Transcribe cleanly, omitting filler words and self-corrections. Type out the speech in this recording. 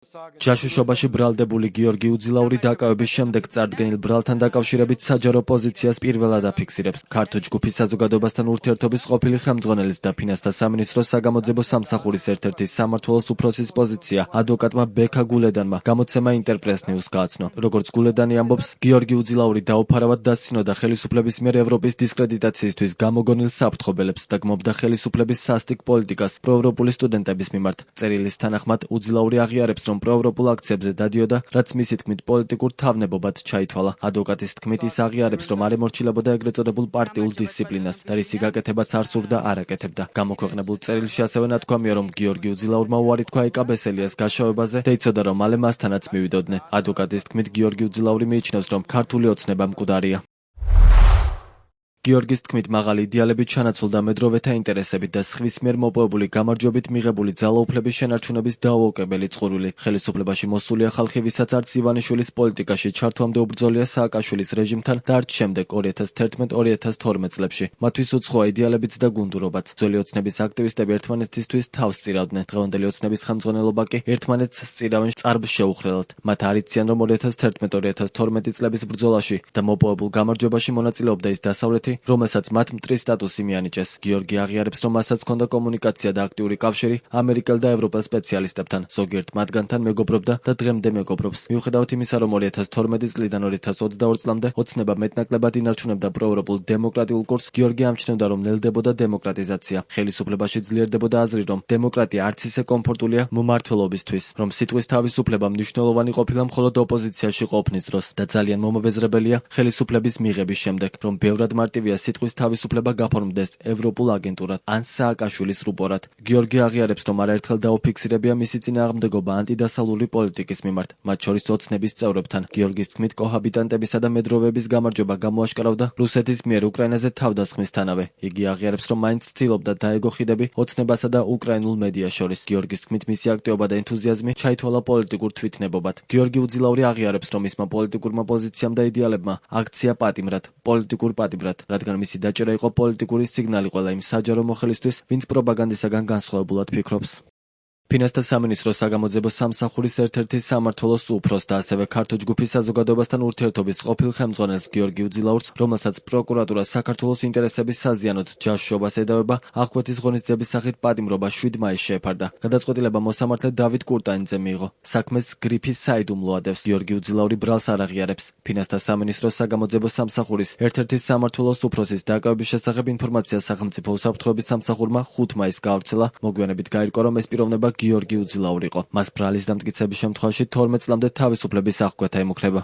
ჯაშუშობაში ბრალდებული გიორგი უძილაური დაკავების შემდეგ წარდგენილ ბრალთან დაკავშირებით საჯარო პოზიციას პირველად აფიქსირებს. ქართო ჯგუფის საზოგადოებასთან ურთიერთობის ყოფილი ხელმძღვანელის და ფინანსთა სამინისტროს საგამოძიებო სამსახურის ერთ-ერთი სამმართველოს უფროსის პოზიცია ადვოკატმა ბექა გულედანმა გამოცემა ინტერპრეს ნიუს გააცნო. როგორც გულედანი ამბობს, გიორგი უძილაური დაუფარავად დასცინოდა ხელისუფლების მიერ ევროპის დისკრედიტაციისთვის გამოგონილ საფრთხობელებს და გმობდა ხელისუფლების სასტიკ პოლიტიკას პროევროპული სტუდენტების მიმართ. წერილის თანახმად უძილაური აღიარებს, რომ პროევროპულ აქციებზე დადიოდა, რაც მისი თქმით პოლიტიკურ თავნებობად ჩაითვალა. ადვოკატის თქმით ის აღიარებს, რომ არ ემორჩილებოდა ეგრეთ წოდებულ პარტიულ დისციპლინას და რისი გაკეთებაც არ სურდა არ აკეთებდა. გამოქვეყნებულ წერილში ასევე ნათქვამია, რომ გიორგი უძილაურმა უარი თქვა ეკაბესელიას გაშავებაზე და იცოდა, რომ მალე მასთანაც მივიდოდნენ. ადვოკატის თქმით გიორგი უძილაური მიიჩნევს, რომ ქართული ოცნება მკვდარია. გიორგის თქმით მაღალი იდეალებით ჩანაცვლდა მედროვეთა ინტერესებით და სხვის მიერ მოპოვებული გამარჯვებით მიღებული ძალაუფლების შენარჩუნების დაუოკებელი წყურვილი. ხელისუფლებაში მოსულია ხალხი, ვისაც არც ივანიშვილის პოლიტიკაში ჩართვამდე უბრძოლია სააკაშვილის რეჟიმთან და არც შემდეგ 2011-2012 წლებში. მათთვის უცხოა იდეალებიც და გუნდურობაც. ძველი ოცნების აქტივისტები ერთმანეთისთვის თავს სწირავდნენ. დღევანდელი ოცნების ხელმძღვანელობა კი ერთმანეთს სწირავენ წარბ შეუხრელად. მათ არ იციან, რომ 2011-2012 წლების ბრძოლაში და მოპოვებულ გამარჯვებაში მონაწილეობდა ის დასავლეთი, რომელსაც მათ მტრის სტატუსი მიანიჭეს. გიორგი აღიარებს, რომ მასაც ჰქონდა კომუნიკაცია და აქტიური კავშირი ამერიკელ და ევროპელ სპეციალისტებთან. ზოგიერთ მათგანთან მეგობრობდა და დღემდე მეგობრობს. მიუხედავად იმისა, რომ 2012 წლიდან 2022 წლამდე ოცნება მეტნაკლებად ინარჩუნებდა პროევროპულ დემოკრატიულ კურსს, გიორგი ამჩნევდა, რომ ნელდებოდა დემოკრატიზაცია. ხელისუფლებაში ძლიერდებოდა აზრი, რომ დემოკრატია არც ისე კომფორტულია მმართველობისთვის, რომ სიტყვის თავისუფლება მნიშვნელოვანი ყოფილა მხოლოდ ოპოზიციაში ყოფნის დროს და ძალიან მომაბეზრებელია ხელისუფლების მიღების შემდეგ, რომ ბევრად მარტივია სიტყვის თავისუფლება გაფორმდეს ევროპულ აგენტურად ან სააკაშვილის რუპორად. გიორგი აღიარებს, რომ არაერთხელ დაუფიქსირებია მისი წინააღმდეგობა ანტიდასავლური პოლიტიკის მიმართ, მათ შორის ოცნების წევრებთან. გიორგის თქმით, კოჰაბიტანტებისა და მედროვეების გამარჯვება გამოაშკარავდა რუსეთის მიერ უკრაინაზე თავდასხმისთანავე. იგი აღიარებს, რომ მაინც ცდილობდა დაეგო ხიდები ოცნებასა და უკრაინულ მედიას შორის. გიორგის თქმით, მისი აქტივობა და ენთუზიაზმი ჩაითვალა პოლიტიკურ თვითნებობად. გიორგი უძილაური აღიარებს, რომ მისმა პოლიტიკურმა პოზიციამ და იდეალებმა აქცია პატიმრად, პოლიტიკურ პატიმრად, რადგან მისი დაჭერა იყო პოლიტიკური სიგნალი ყველა იმ საჯარო მოხელისთვის, ვინც პროპაგანდისაგან განსხვავებულად ფიქრობს. ფინანსთა სამინისტროს საგამოძიებო სამსახურის ერთ-ერთი სამმართველოს უფროს და ასევე ქართო ჯგუფის საზოგადოებასთან ურთიერთობის ყოფილ ხელმძღვანელს გიორგი უძილაურს, რომელსაც პროკურატურა საქართველოს ინტერესების საზიანოდ ჯაშუშობას ედავება, აღკვეთის ღონისძიების სახით პატიმრობა 7 მაისს შეეფარდა. გადაწყვეტილება მოსამართლე დავით კურტანიძე მიიღო. საქმეს გრიფის საიდუმლო ადევს. გიორგი უძილაური ბრალს არ აღიარებს. ფინანსთა სამინისტროს საგამოძიებო სამსახურის ერთ-ერთი სამმართველოს უფროსის დაკავების შესახებ ინფორმაცია სახელმწიფო უსაფრთხოების სამსახურმა 5 მაისს გაავრცელა. მოგვიანებით გაირკვა, რომ ეს პიროვნება გიორგი უძილაური იყო. მას ბრალის დამტკიცების შემთხვევაში 12 წლამდე თავისუფლების აღკვეთა ემუქრება.